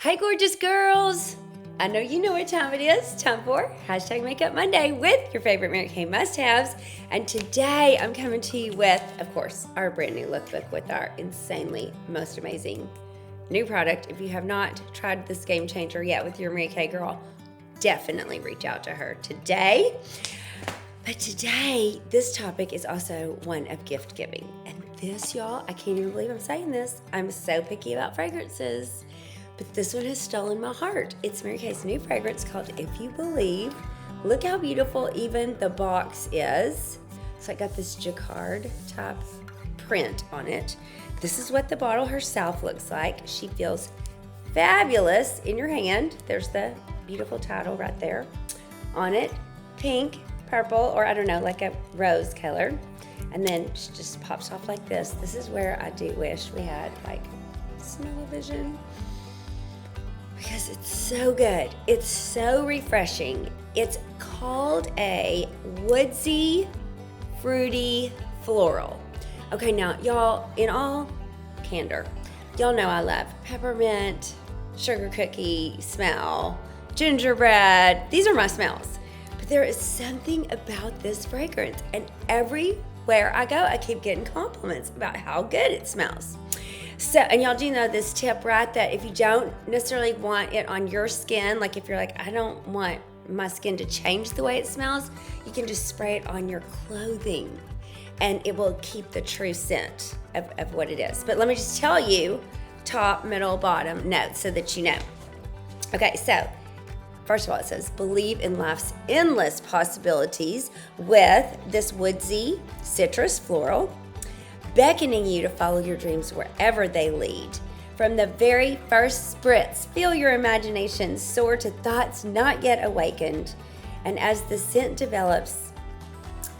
Hi, gorgeous girls. I know you know what time it is. Time for Hashtag Makeup Monday with your favorite Mary Kay must-haves. And today I'm coming to you with, of course, our brand new lookbook with our insanely most amazing new product. If you have not tried this game changer yet with your Mary Kay girl, definitely reach out to her today. But today, this topic is also one of gift giving. And this, y'all, I can't even believe I'm saying this. I'm so picky about fragrances. But this one has stolen my heart. It's Mary Kay's new fragrance called If You Believe. Look how beautiful even the box is. So I got this jacquard type print on it. This is what the bottle herself looks like. She feels fabulous in your hand. There's the beautiful title right there on it. Pink, purple, or I don't know, like a rose color. And then she just pops off like this. This is where I do wish we had like smell-o-vision. Because it's so good. It's so refreshing. It's called a woodsy, fruity floral. Okay, now y'all, in all candor, y'all know I love peppermint, sugar cookie smell, gingerbread. These are my smells. But there is something about this fragrance, and everywhere I go, I keep getting compliments about how good it smells. So, and y'all do know this tip, right? That if you don't necessarily want it on your skin, like if you're like, I don't want my skin to change the way it smells, you can just spray it on your clothing and it will keep the true scent of what it is. But let me just tell you top, middle, bottom notes so that you know. Okay, so first of all, it says, believe in life's endless possibilities with this woodsy citrus floral, beckoning you to follow your dreams wherever they lead. From the very first spritz, feel your imagination soar to thoughts not yet awakened. And as the scent develops,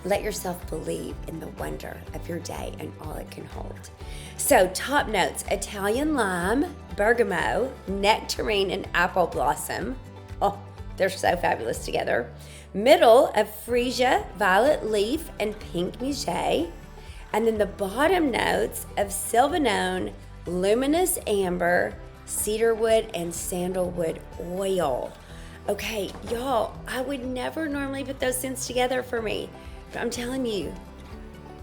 let yourself believe in the wonder of your day and all it can hold. So top notes, Italian lime, bergamot, nectarine, and apple blossom. Oh, they're so fabulous together. Middle of freesia, violet leaf, and pink muguet. And then the bottom notes of sylvanone, luminous amber, cedarwood, and sandalwood oil. Okay, y'all, I would never normally put those scents together for me, but I'm telling you,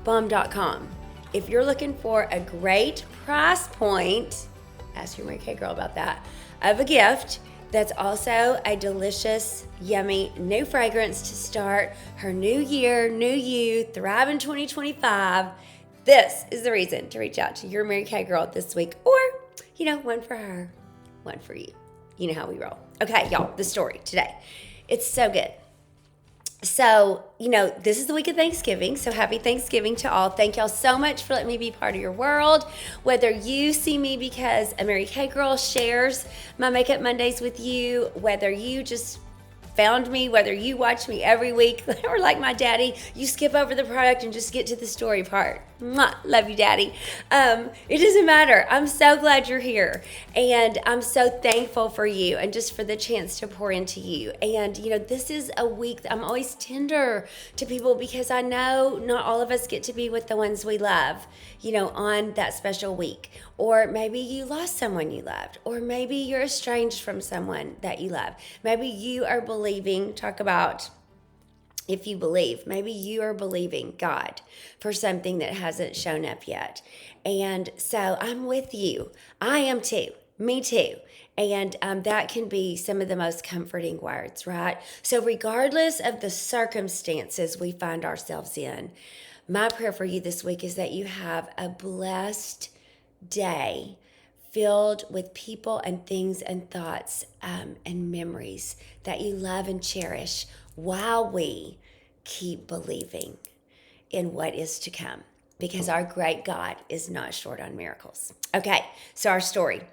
bomb.com. If you're looking for a great price point, ask your Mary Kay girl about that, of a gift that's also a delicious, yummy new fragrance to start her new year, new you, thrive in 2025. This is the reason to reach out to your Mary Kay girl this week, or, one for her, one for you. You know how we roll. Okay, y'all, the story today. It's so good. So, this is the week of Thanksgiving, so happy Thanksgiving to all. Thank y'all so much for letting me be part of your world. Whether you see me because a Mary Kay girl shares my Makeup Mondays with you, whether you just found me, whether you watch me every week, or like my daddy, you skip over the product and just get to the story part. Mwah, love you, Daddy. It doesn't matter. I'm so glad you're here. And I'm so thankful for you and just for the chance to pour into you. And, this is a week that I'm always tender to people because I know not all of us get to be with the ones we love, on that special week. Or maybe you lost someone you loved. Or maybe you're estranged from someone that you love. Maybe you are believing, talk about if you believe, maybe you are believing God for something that hasn't shown up yet. And so I'm with you. I am too. Me too. And that can be some of the most comforting words, right? So regardless of the circumstances we find ourselves in, my prayer for you this week is that you have a blessed day filled with people and things and thoughts and memories that you love and cherish while we keep believing in what is to come, because our great God is not short on miracles. Okay, so our story.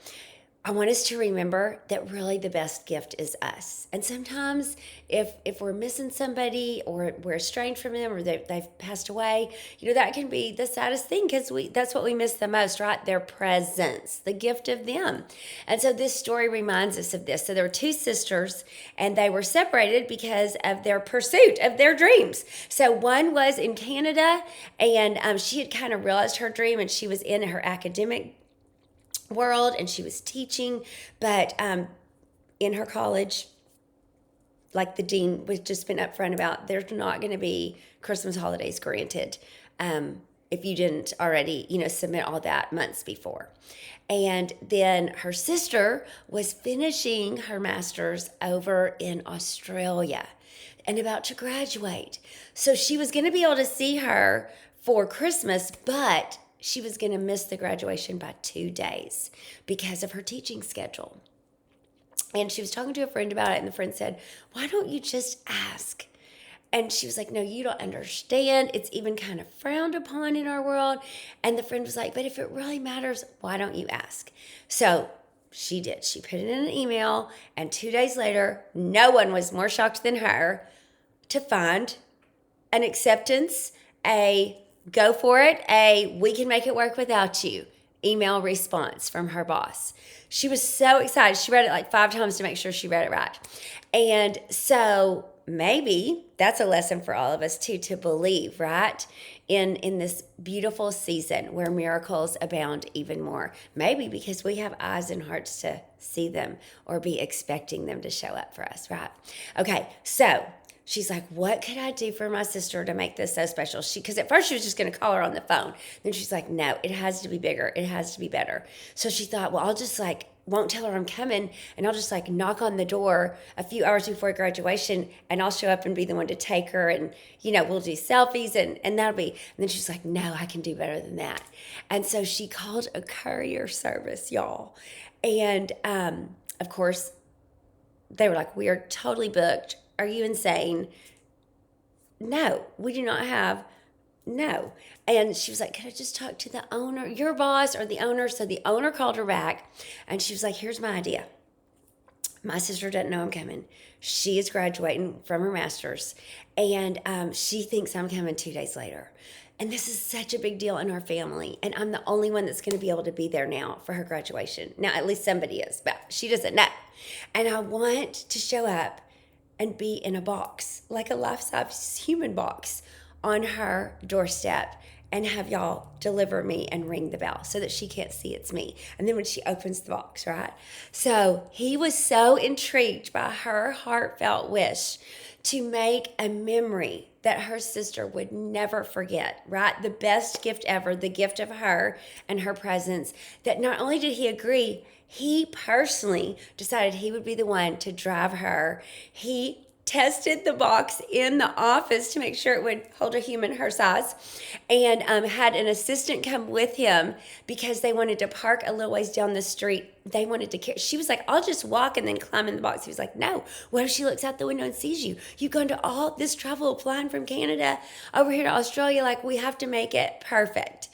I want us to remember that really the best gift is us. And sometimes if we're missing somebody or we're estranged from them or they've passed away, that can be the saddest thing because that's what we miss the most, right? Their presence, the gift of them. And so this story reminds us of this. So there were two sisters and they were separated because of their pursuit of their dreams. So one was in Canada and she had kind of realized her dream and she was in her academic world, and she was teaching, but in her college, like the dean was just been upfront about, there's not going to be Christmas holidays granted if you didn't already, submit all that months before. And then her sister was finishing her master's over in Australia and about to graduate. So she was going to be able to see her for Christmas, but she was going to miss the graduation by 2 days because of her teaching schedule. And she was talking to a friend about it, and the friend said, why don't you just ask? And she was like, no, you don't understand. It's even kind of frowned upon in our world. And the friend was like, but if it really matters, why don't you ask? So she did. She put it in an email, and 2 days later, no one was more shocked than her to find an acceptance, a go for it, a we can make it work without you email response from her boss. She was so excited. She read it like 5 times to make sure she read it right. And so maybe that's a lesson for all of us too, to believe, right? In this beautiful season where miracles abound even more. Maybe because we have eyes and hearts to see them or be expecting them to show up for us, right? Okay, so she's like, what could I do for my sister to make this so special? Because at first she was just going to call her on the phone. Then she's like, no, it has to be bigger. It has to be better. So she thought, well, I'll just won't tell her I'm coming, and I'll just knock on the door a few hours before graduation, and I'll show up and be the one to take her, and we'll do selfies, and that'll be. And then she's like, no, I can do better than that. And so she called a courier service, y'all. And of course, they were like, we are totally booked. Are you insane? No, we do not have. No. And she was like, can I just talk to the owner, your boss or the owner? So the owner called her back, and she was like, here's my idea. My sister doesn't know I'm coming. She is graduating from her master's, and she thinks I'm coming 2 days later. And this is such a big deal in our family, and I'm the only one that's going to be able to be there now for her graduation. Now, at least somebody is, but she doesn't know. And I want to show up and be in a box, like a life-size human box, on her doorstep, and have y'all deliver me and ring the bell so that she can't see it's me. And then when she opens the box, right? So he was so intrigued by her heartfelt wish to make a memory that her sister would never forget, right? The best gift ever, the gift of her and her presence, that not only did he agree, he personally decided he would be the one to drive her. He tested the box in the office to make sure it would hold a human her size, and had an assistant come with him because they wanted to park a little ways down the street. They wanted to carry. She was like, I'll just walk and then climb in the box. He was like, no, what if she looks out the window and sees you? You've gone to all this travel flying from Canada over here to Australia. Like, we have to make it perfect.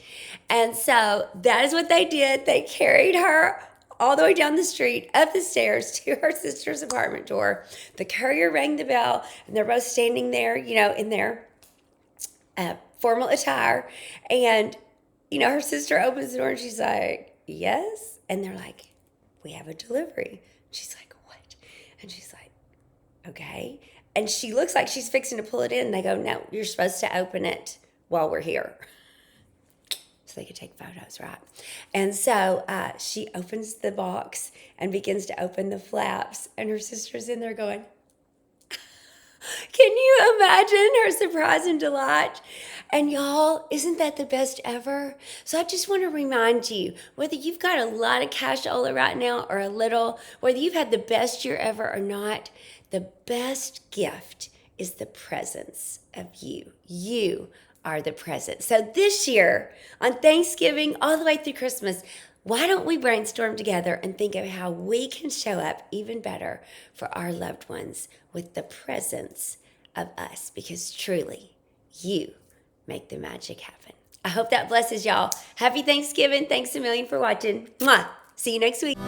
And so that is what they did. They carried her all the way down the street, up the stairs to her sister's apartment door. The courier rang the bell, and they're both standing there, in their formal attire. And, her sister opens the door, and she's like, yes? And they're like, we have a delivery. She's like, what? And she's like, okay. And she looks like she's fixing to pull it in. And they go, no, you're supposed to open it while we're here. So they could take photos, right? And so she opens the box and begins to open the flaps, and her sister's in there going, can you imagine her surprise and delight? And y'all, isn't that the best ever? So I just want to remind you, whether you've got a lot of cashola right now or a little, whether you've had the best year ever or not, the best gift is the presence of you. You are the present. So this year, on Thanksgiving all the way through Christmas, why don't we brainstorm together and think of how we can show up even better for our loved ones with the presence of us? Because truly, you make the magic happen. I hope that blesses y'all. Happy Thanksgiving. Thanks a million for watching. Mwah. See you next week.